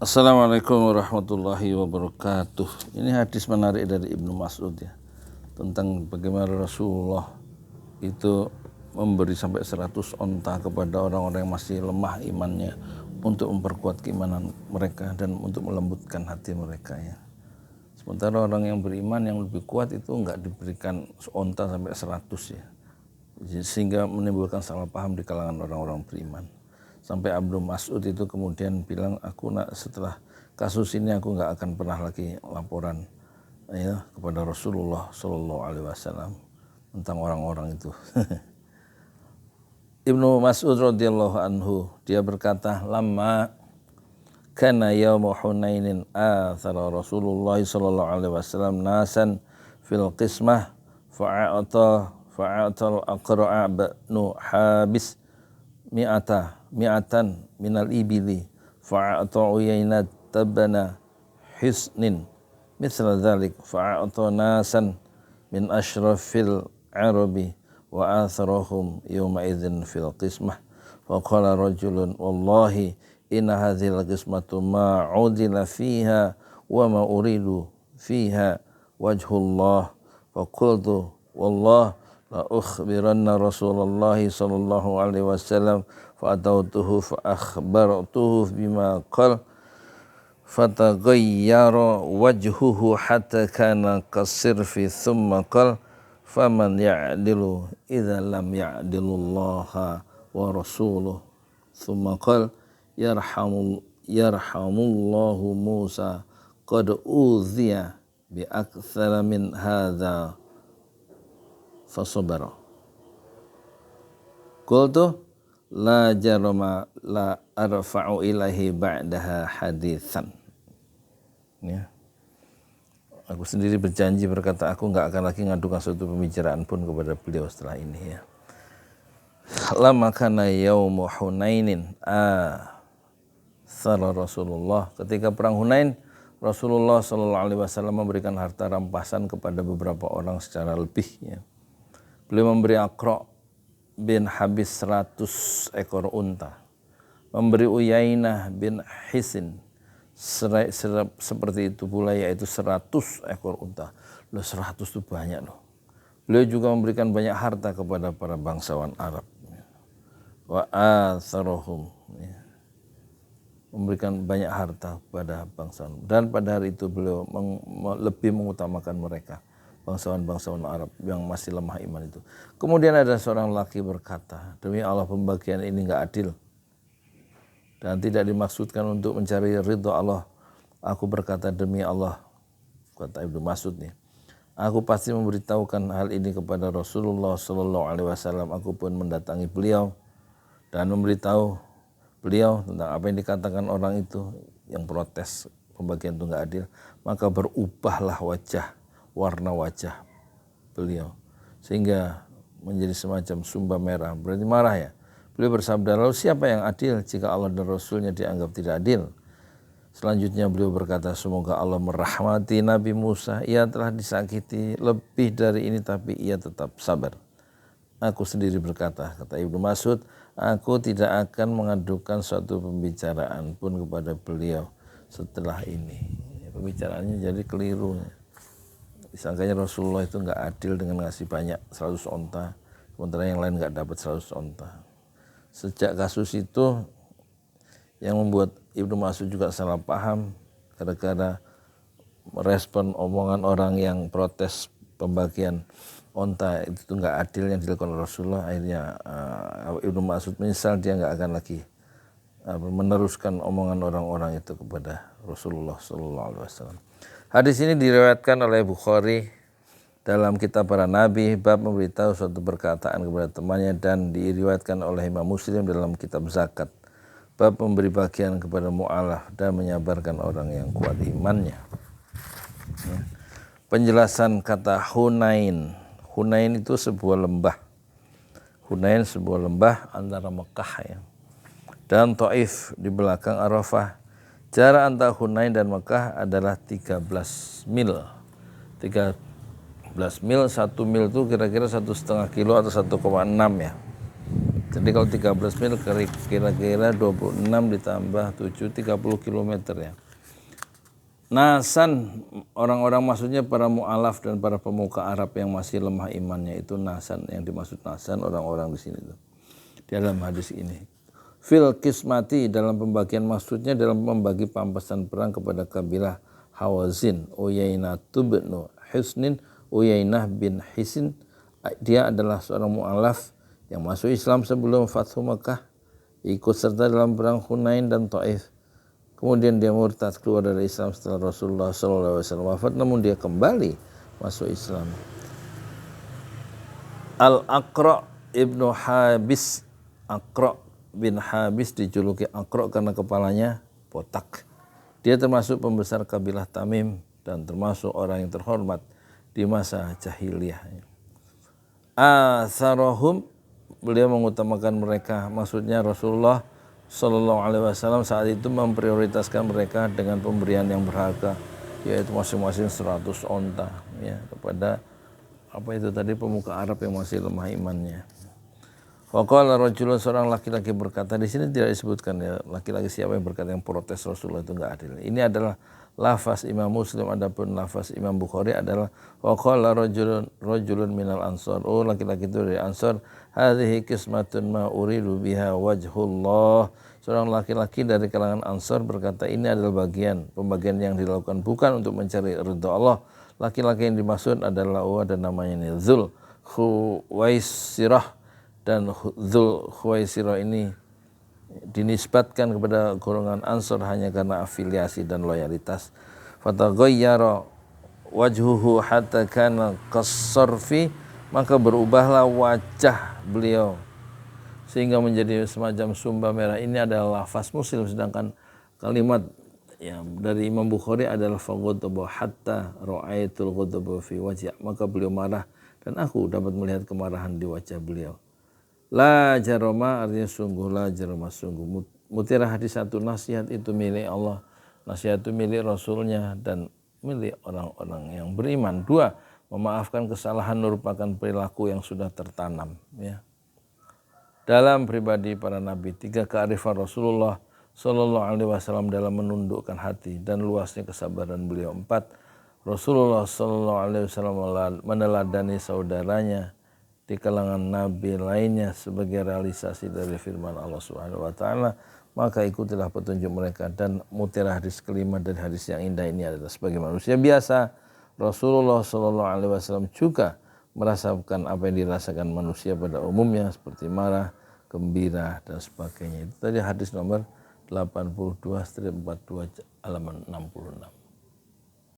Assalamualaikum warahmatullahi wabarakatuh. Ini hadis menarik dari Ibnu Mas'ud ya, tentang bagaimana Rasulullah itu memberi sampai 100 onta kepada orang-orang yang masih lemah imannya untuk memperkuat keimanan mereka dan untuk melembutkan hati mereka ya. Sementara orang yang beriman yang lebih kuat itu enggak diberikan onta sampai 100 ya, sehingga menimbulkan salah paham di kalangan orang-orang beriman. Sampai Ibnu Mas'ud itu kemudian bilang, setelah kasus ini aku nggak akan pernah lagi laporan ya kepada Rasulullah Shallallahu Alaihi Wasallam tentang orang-orang itu. Ibnu Mas'ud radhiyallahu anhu dia berkata, lama kana yaum Hunainin athara Rasulullah Shallallahu Alaihi Wasallam nasan fil qismah fa'atal aqra'a bnu habis mi'atan minal ibili fa'ata uyainat tabana hisnin misal dhalik fa'ata nasan min ashrafil arabi wa atharahum yawma idzin fil qismah wa qala rajulun wallahi inna hadhil qismatu ma udila fiha wa ma uridu fiha wajhullah fa qultu wallah la ukhbiranna Rasulullah sallallahu alaihi wasallam fa atautuhu fa akhbartuhu bima qala fataghayyara wajhuhu hatta kana kasirfi thumma qala faman ya'dilu idza lam ya'dilullaha wa rasuluhu thumma qala yarhamullahu Musa qad udhiya bi aktsara min hadza fasabara. Qultu la jarama la arfa'u ilahi ba'daha haditsan. Ya. Aku sendiri berjanji berkata aku enggak akan lagi ngadukan suatu pembicaraan pun kepada beliau setelah ini ya. Lama kana yaumu Hunainin sara Rasulullah, ketika perang Hunain Rasulullah sallallahu alaihi wasallam memberikan harta rampasan kepada beberapa orang secara lebih ya. Beliau memberi Aqra' bin Habis 100 ekor unta, memberi Uyainah bin Hisin seperti itu pula, yaitu 100 ekor unta. Loh 100 itu banyak loh. Beliau juga memberikan banyak harta kepada para bangsawan Arab. Wa atharohum, memberikan banyak harta kepada bangsawan, dan pada hari itu beliau lebih mengutamakan mereka, bangsawan-bangsawan Arab yang masih lemah iman itu. Kemudian ada seorang laki berkata, demi Allah pembagian ini enggak adil dan tidak dimaksudkan untuk mencari ridha Allah. Aku berkata, demi Allah, kata Ibnu Mas'ud nih, aku pasti memberitahukan hal ini kepada Rasulullah Sallallahu Alaihi Wasallam. Aku pun mendatangi beliau dan memberitahu beliau tentang apa yang dikatakan orang itu yang protes pembagian itu enggak adil. Maka berubahlah warna wajah beliau sehingga menjadi semacam sumba merah, berarti marah ya. Beliau bersabda, lalu siapa yang adil jika Allah dan Rasulnya dianggap tidak adil? Selanjutnya beliau berkata, semoga Allah merahmati Nabi Musa, ia telah disakiti lebih dari ini tapi ia tetap sabar. Aku sendiri berkata, kata Ibnu Mas'ud, aku tidak akan mengadukan suatu pembicaraan pun kepada beliau setelah ini. Pembicaraannya jadi keliru. Disangkanya Rasulullah itu enggak adil dengan ngasih banyak 100 onta, sementara yang lain enggak dapat 100 onta. Sejak kasus itu yang membuat Ibnu Mas'ud juga salah paham gara-gara merespon omongan orang yang protes pembagian onta itu enggak adil yang dilakukan Rasulullah. Akhirnya Ibnu Mas'ud menyesal, dia enggak akan lagi meneruskan omongan orang-orang itu kepada Rasulullah Sallallahu Alaihi Wasallam. Hadis ini diriwayatkan oleh Bukhari dalam kitab para nabi, bab memberitahu suatu perkataan kepada temannya, dan diriwayatkan oleh Imam Muslim dalam kitab zakat, bab memberi bagian kepada mu'alaf dan menyabarkan orang yang kuat imannya. Penjelasan kata Hunain. Hunain itu sebuah lembah. Hunain sebuah lembah antara Mekah ya dan Taif di belakang Arafah. Jarak antara Hunain dan Mekah adalah 13 mil. 13 mil, 1 mil itu kira-kira 1,5 kilo atau 1,6 ya. Jadi kalau 13 mil kira-kira 26 ditambah 7, 30 km ya. Nasan, orang-orang maksudnya para mu'alaf dan para pemuka Arab yang masih lemah imannya, itu nasan, yang dimaksud nasan orang-orang di sini tuh. Di dalam hadis ini. Fil kismati, dalam pembagian, maksudnya dalam membagi pampasan perang kepada kabilah Hawazin, Uyainah bin Hisnin, Uyainah bin Hisin. Dia adalah seorang mu'alaf yang masuk Islam sebelum Fathu Makkah, ikut serta dalam perang Hunain dan Taif. Kemudian dia murtad, keluar dari Islam setelah Rasulullah SAW wafat, namun dia kembali masuk Islam. Al-Aqra ibnu Habis, Aqra bin Habis dijuluki Aqra karena kepalanya botak. Dia termasuk pembesar kabilah Tamim dan termasuk orang yang terhormat di masa jahiliyah. Atharahum, beliau mengutamakan mereka, maksudnya Rasulullah Sallallahu Alaihi Wasallam saat itu memprioritaskan mereka dengan pemberian yang berharga, yaitu masing-masing 100 onta ya, kepada apa itu tadi pemuka Arab yang masih lemah imannya. Waqala rajulun, seorang laki-laki berkata, di sini tidak disebutkan ya laki-laki siapa yang berkata, yang protes Rasulullah itu enggak adil. Ini adalah lafaz Imam Muslim, adapun lafaz Imam Bukhari adalah waqala rajulun minal ansar. Oh, laki-laki itu dari Ansar, hadhihi qismatun ma uridu biha wajhullah. Seorang laki-laki dari kalangan Ansar berkata, ini adalah pembagian yang dilakukan bukan untuk mencari ridha Allah. Laki-laki yang dimaksud adalah ada namanya ini Dzul Khuwaisirah, dan Dzul Khuwaisirah ini dinisbatkan kepada golongan Ansar hanya karena afiliasi dan loyalitas. Fataghayyara wajhuhu hatta kana kasarfi, maka berubahlah wajah beliau sehingga menjadi semacam sumba merah. Ini adalah lafaz Muslim, sedangkan kalimat yang dari Imam Bukhari adalah faghadaba hatta ra'aitul ghadaba fi wajhi, maka beliau marah dan aku dapat melihat kemarahan di wajah beliau. La jarama, artinya sungguh, la jarama sungguh. Mutiara hadis satu, nasihat itu milik Allah, nasihat itu milik Rasulnya dan milik orang-orang yang beriman. Dua, memaafkan kesalahan merupakan perilaku yang sudah tertanam ya dalam pribadi para nabi. Tiga, kearifan Rasulullah Sallallahu Alaihi Wasallam dalam menundukkan hati dan luasnya kesabaran beliau. Empat, Rasulullah Sallallahu Alaihi Wasallam meneladani saudaranya di kalangan nabi lainnya sebagai realisasi dari firman Allah Subhanahu Wa Taala. Maka ikutilah petunjuk mereka. Dan mutiara hadis kelima dari hadis yang indah ini adalah, sebagai manusia biasa, Rasulullah Sallallahu Alaihi Wasallam juga merasakan apa yang dirasakan manusia pada umumnya, seperti marah, gembira dan sebagainya. Itu tadi hadis nomor 82/42 halaman 66.